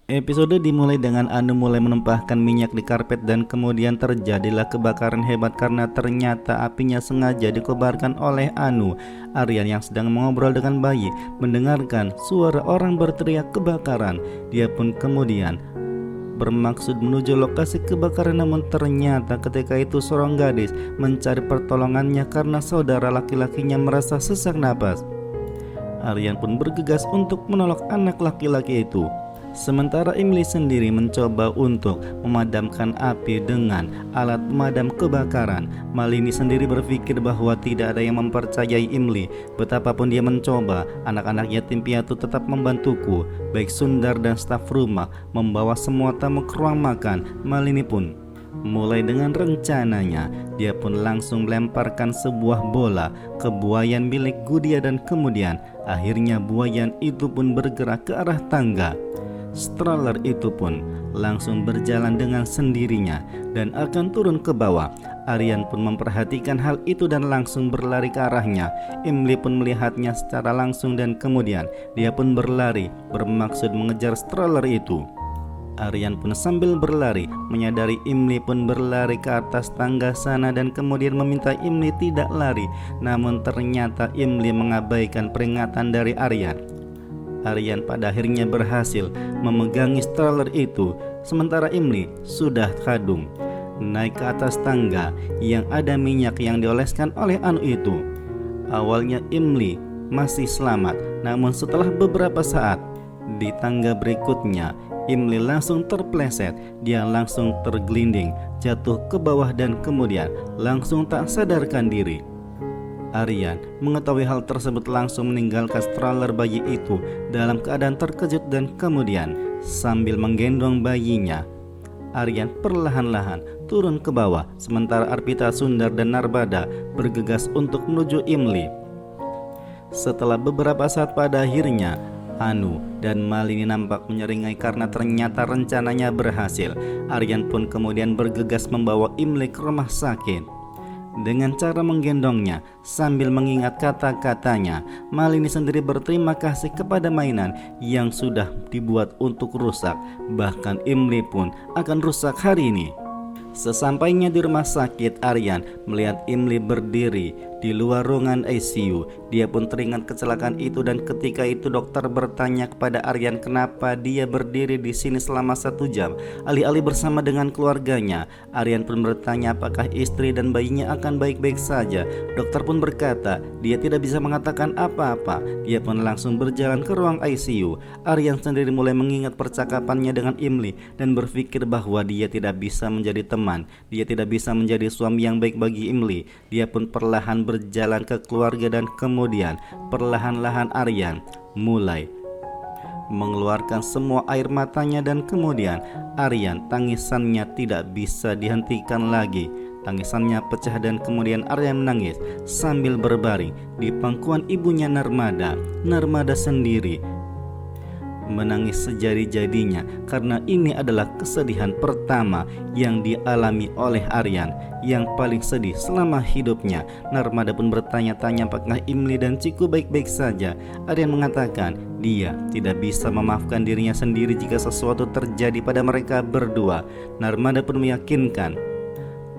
Episode dimulai dengan Anu mulai menumpahkan minyak di karpet dan kemudian terjadilah kebakaran hebat karena ternyata apinya sengaja dikobarkan oleh Anu. Aryan yang sedang mengobrol dengan bayi mendengarkan suara orang berteriak kebakaran. Dia pun kemudian bermaksud menuju lokasi kebakaran, namun ternyata ketika itu seorang gadis mencari pertolongannya karena saudara laki-lakinya merasa sesak napas. Aryan pun bergegas untuk menolong anak laki-laki itu. Sementara Imli sendiri mencoba untuk memadamkan api dengan alat pemadam kebakaran. Malini sendiri berpikir bahwa tidak ada yang mempercayai Imli. Betapapun dia mencoba, anak-anak yatim piatu tetap membantuku. Baik Sundar dan staf rumah membawa semua tamu ke ruang makan. Malini pun mulai dengan rencananya. Dia pun langsung melemparkan sebuah bola ke buayan milik Gudia dan kemudian akhirnya buayan itu pun bergerak ke arah tangga. Stroller itu pun langsung berjalan dengan sendirinya dan akan turun ke bawah. Aryan pun memperhatikan hal itu dan langsung berlari ke arahnya. Imli pun melihatnya secara langsung dan kemudian dia pun berlari bermaksud mengejar stroller itu. Aryan pun sambil berlari menyadari Imli pun berlari ke atas tangga sana dan kemudian meminta Imli tidak lari. Namun ternyata Imli mengabaikan peringatan dari Aryan. Aryan pada akhirnya berhasil memegangi stroller itu, sementara Imli sudah kadung naik ke atas tangga yang ada minyak yang dioleskan oleh Anu itu. Awalnya Imli masih selamat, namun setelah beberapa saat di tangga berikutnya Imli langsung terpleset. Dia langsung tergelinding, jatuh ke bawah dan kemudian langsung tak sadarkan diri. Aryan mengetahui hal tersebut langsung meninggalkan stroller bayi itu dalam keadaan terkejut dan kemudian sambil menggendong bayinya, Aryan perlahan-lahan turun ke bawah sementara Arpita, Sundar dan Narbada bergegas untuk menuju Imli. Setelah beberapa saat pada akhirnya Anu dan Malini nampak menyeringai karena ternyata rencananya berhasil. Aryan pun kemudian bergegas membawa Imli ke rumah sakit. Dengan cara menggendongnya sambil mengingat kata-katanya, Malini sendiri berterima kasih kepada mainan yang sudah dibuat untuk rusak. Bahkan Imli pun akan rusak hari ini. Sesampainya di rumah sakit, Aryan melihat Imli berdiri di luar ruangan ICU. Dia pun teringat kecelakaan itu dan ketika itu dokter bertanya kepada Aryan kenapa dia berdiri di sini selama 1 jam alih-alih bersama dengan keluarganya. Aryan pun bertanya apakah istri dan bayinya akan baik-baik saja. Dokter pun berkata dia tidak bisa mengatakan apa-apa. Dia pun langsung berjalan ke ruang ICU. Aryan sendiri mulai mengingat percakapannya dengan Imli dan berpikir bahwa dia tidak bisa menjadi teman, dia tidak bisa menjadi suami yang baik bagi Imli. Dia pun perlahan berjalan ke keluarga dan kemudian perlahan-lahan Aryan mulai mengeluarkan semua air matanya dan kemudian Aryan tangisannya tidak bisa dihentikan lagi. Tangisannya pecah dan kemudian Aryan menangis sambil berbaring di pangkuan ibunya Narmada. Narmada sendiri menangis sejadi-jadinya karena ini adalah kesedihan pertama yang dialami oleh Aryan, yang paling sedih selama hidupnya. Narmada pun bertanya-tanya apakah Imli dan Ciku baik-baik saja. Aryan mengatakan dia tidak bisa memaafkan dirinya sendiri jika sesuatu terjadi pada mereka berdua. Narmada pun meyakinkan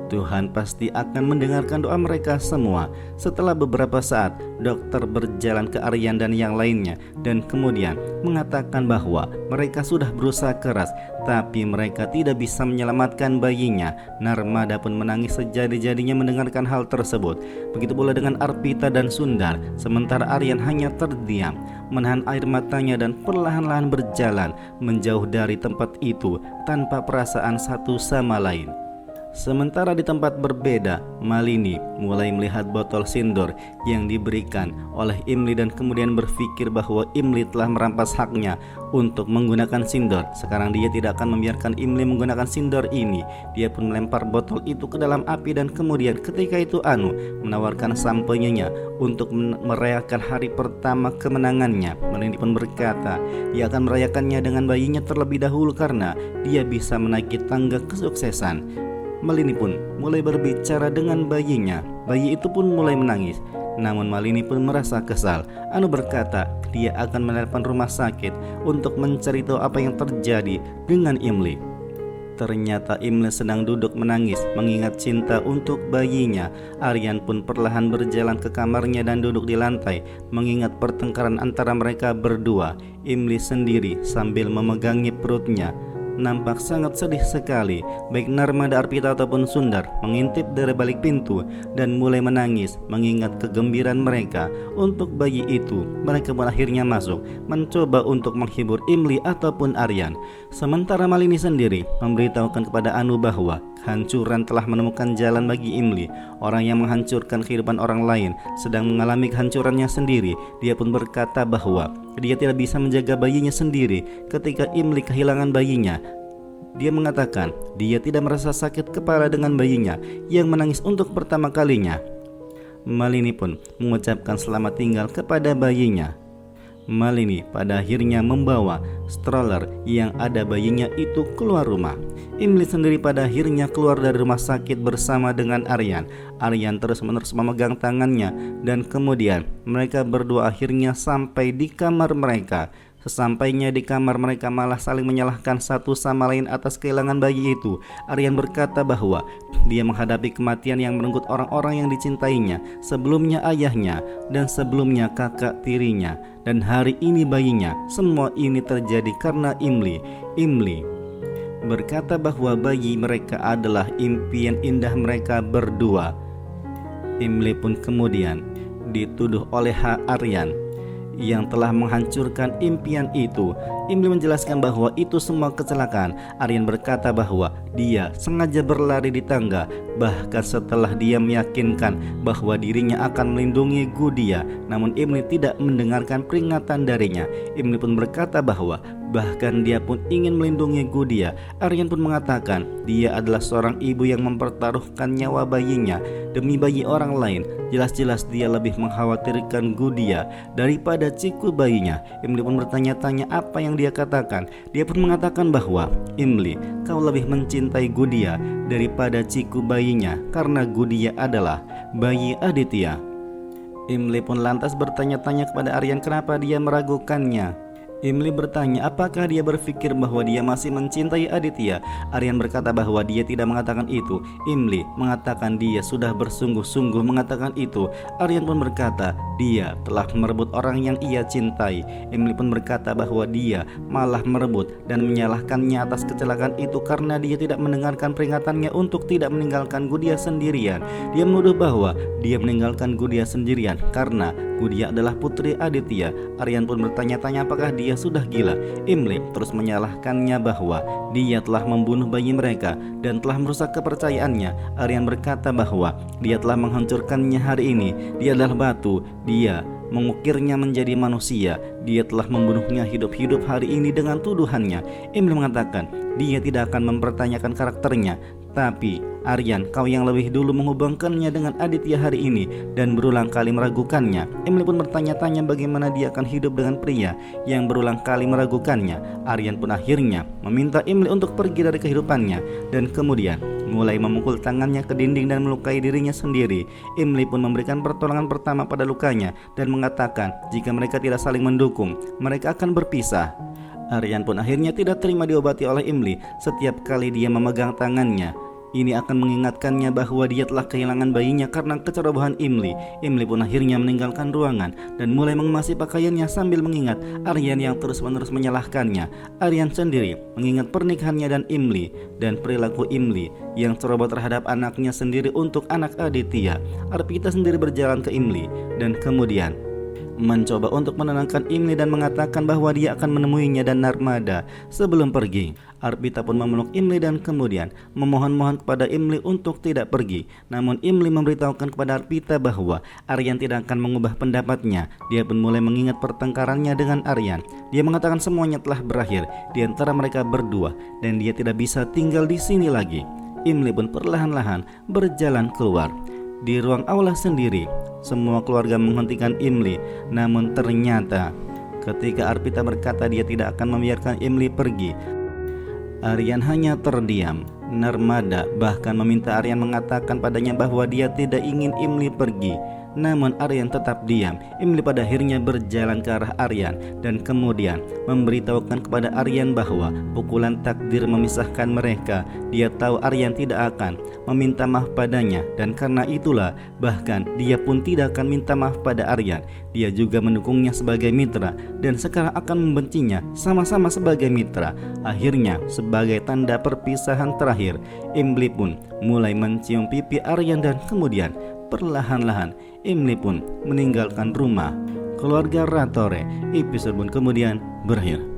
Tuhan pasti akan mendengarkan doa mereka semua. Setelah beberapa saat, dokter berjalan ke Aryan dan yang lainnya dan kemudian mengatakan bahwa mereka sudah berusaha keras, tapi mereka tidak bisa menyelamatkan bayinya. Narmada pun menangis sejadi-jadinya mendengarkan hal tersebut. Begitu pula dengan Arpita dan Sundar. Sementara Aryan hanya terdiam, menahan air matanya dan perlahan-lahan berjalan menjauh dari tempat itu tanpa perasaan satu sama lain. Sementara di tempat berbeda, Malini mulai melihat botol sindor yang diberikan oleh Imli dan kemudian berpikir bahwa Imli telah merampas haknya untuk menggunakan sindor. Sekarang dia tidak akan membiarkan Imli menggunakan sindor ini. Dia pun melempar botol itu ke dalam api dan kemudian ketika itu Anu menawarkan sampainya untuk merayakan hari pertama kemenangannya. Malini pun berkata dia akan merayakannya dengan bayinya terlebih dahulu karena dia bisa menaiki tangga kesuksesan. Malini pun mulai berbicara dengan bayinya. Bayi itu pun mulai menangis. Namun Malini pun merasa kesal. Anu berkata dia akan menelepon rumah sakit untuk mencari tahu apa yang terjadi dengan Imli. Ternyata Imli sedang duduk menangis mengingat cinta untuk bayinya. Aryan pun perlahan berjalan ke kamarnya dan duduk di lantai mengingat pertengkaran antara mereka berdua. Imli sendiri sambil memegangi perutnya nampak sangat sedih sekali. Baik Narmada, Arpita ataupun Sundar mengintip dari balik pintu dan mulai menangis mengingat kegembiraan mereka untuk bayi itu. Mereka pun akhirnya masuk mencoba untuk menghibur Imli ataupun Aryan. Sementara Malini sendiri memberitahukan kepada Anu bahwa kehancuran telah menemukan jalan bagi Imli. Orang yang menghancurkan kehidupan orang lain sedang mengalami kehancurannya sendiri. Dia pun berkata bahwa dia tidak bisa menjaga bayinya sendiri ketika Imli kehilangan bayinya. Dia mengatakan dia tidak merasa sakit kepala dengan bayinya yang menangis untuk pertama kalinya. Malini pun mengucapkan selamat tinggal kepada bayinya. Malini pada akhirnya membawa stroller yang ada bayinya itu keluar rumah. Imli sendiri pada akhirnya keluar dari rumah sakit bersama dengan Aryan. Aryan terus-menerus memegang tangannya dan kemudian mereka berdua akhirnya sampai di kamar mereka. Sesampainya di kamar mereka malah saling menyalahkan satu sama lain atas kehilangan bayi itu. Aryan berkata bahwa dia menghadapi kematian yang merenggut orang-orang yang dicintainya, sebelumnya ayahnya dan sebelumnya kakak tirinya, dan hari ini bayinya. Semua ini terjadi karena Imli. Imli berkata bahwa bayi mereka adalah impian indah mereka berdua. Imli pun kemudian dituduh oleh Aryan yang telah menghancurkan impian itu. Imli menjelaskan bahwa itu semua kecelakaan. Aryan berkata bahwa dia sengaja berlari di tangga, bahkan setelah dia meyakinkan bahwa dirinya akan melindungi Gudia. Namun Imli tidak mendengarkan peringatan darinya. Imli pun berkata bahwa bahkan dia pun ingin melindungi Gudia. Aryan pun mengatakan dia adalah seorang ibu yang mempertaruhkan nyawa bayinya demi bayi orang lain. Jelas-jelas dia lebih mengkhawatirkan Gudia daripada Ciku bayinya. Imli pun bertanya-tanya apa yang dia katakan. Dia pun mengatakan bahwa Imli, kau lebih mencintai Gudia daripada Ciku bayinya karena Gudia adalah bayi Aditya. Imli pun lantas bertanya-tanya kepada Aryan kenapa dia meragukannya. Imli bertanya apakah dia berpikir bahwa dia masih mencintai Aditya. Aryan berkata bahwa dia tidak mengatakan itu. Imli mengatakan dia sudah bersungguh-sungguh mengatakan itu. Aryan pun berkata dia telah merebut orang yang ia cintai. Imli pun berkata bahwa dia malah merebut dan menyalahkannya atas kecelakaan itu karena dia tidak mendengarkan peringatannya untuk tidak meninggalkan Gudia sendirian. Dia menuduh bahwa dia meninggalkan Gudia sendirian karena Gudia adalah putri Aditya. Aryan pun bertanya-tanya apakah dia sudah gila. Imli terus menyalahkannya bahwa dia telah membunuh bayi mereka dan telah merusak kepercayaannya. Aryan berkata bahwa dia telah menghancurkannya hari ini. Dia adalah batu. Dia mengukirnya menjadi manusia. Dia telah membunuhnya hidup-hidup hari ini dengan tuduhannya. Imli mengatakan dia tidak akan mempertanyakan karakternya. Tapi Aryan, kau yang lebih dulu menghubungkannya dengan Aditya hari ini dan berulang kali meragukannya. Imli pun bertanya-tanya bagaimana dia akan hidup dengan pria yang berulang kali meragukannya. Aryan pun akhirnya meminta Imli untuk pergi dari kehidupannya dan kemudian mulai memukul tangannya ke dinding dan melukai dirinya sendiri. Imli pun memberikan pertolongan pertama pada lukanya dan mengatakan jika mereka tidak saling mendukung, mereka akan berpisah. Aryan pun akhirnya tidak terima diobati oleh Imli. Setiap kali dia memegang tangannya, ini akan mengingatkannya bahwa dia telah kehilangan bayinya karena kecerobohan Imli. Imli pun akhirnya meninggalkan ruangan dan mulai mengemasi pakaiannya sambil mengingat Aryan yang terus-menerus menyalahkannya. Aryan sendiri mengingat pernikahannya dan Imli dan perilaku Imli yang ceroboh terhadap anaknya sendiri untuk anak Aditya. Arpita sendiri berjalan ke Imli dan kemudian mencoba untuk menenangkan Imli dan mengatakan bahwa dia akan menemuinya dan Narmada sebelum pergi. Arpita pun memeluk Imli dan kemudian memohon-mohon kepada Imli untuk tidak pergi. Namun Imli memberitahukan kepada Arpita bahwa Aryan tidak akan mengubah pendapatnya. Dia pun mulai mengingat pertengkarannya dengan Aryan. Dia mengatakan semuanya telah berakhir di antara mereka berdua dan dia tidak bisa tinggal di sini lagi. Imli pun perlahan-lahan berjalan keluar. Di ruang aula sendiri, semua keluarga menghentikan Imli. Namun ternyata ketika Arpita berkata dia tidak akan membiarkan Imli pergi, Aryan hanya terdiam. Narmada bahkan meminta Aryan mengatakan padanya bahwa dia tidak ingin Imli pergi. namun Aryan tetap diam. Imli pada akhirnya berjalan ke arah Aryan dan kemudian memberitahukan kepada Aryan bahwa pukulan takdir memisahkan mereka. Dia tahu Aryan tidak akan meminta maaf padanya, dan karena itulah bahkan dia pun tidak akan minta maaf pada Aryan. Dia juga mendukungnya sebagai mitra dan sekarang akan membencinya sama-sama sebagai mitra. Akhirnya sebagai tanda perpisahan terakhir, Imli pun mulai mencium pipi Aryan dan kemudian perlahan-lahan Imli pun meninggalkan rumah. Keluarga Ratore episode pun kemudian berakhir.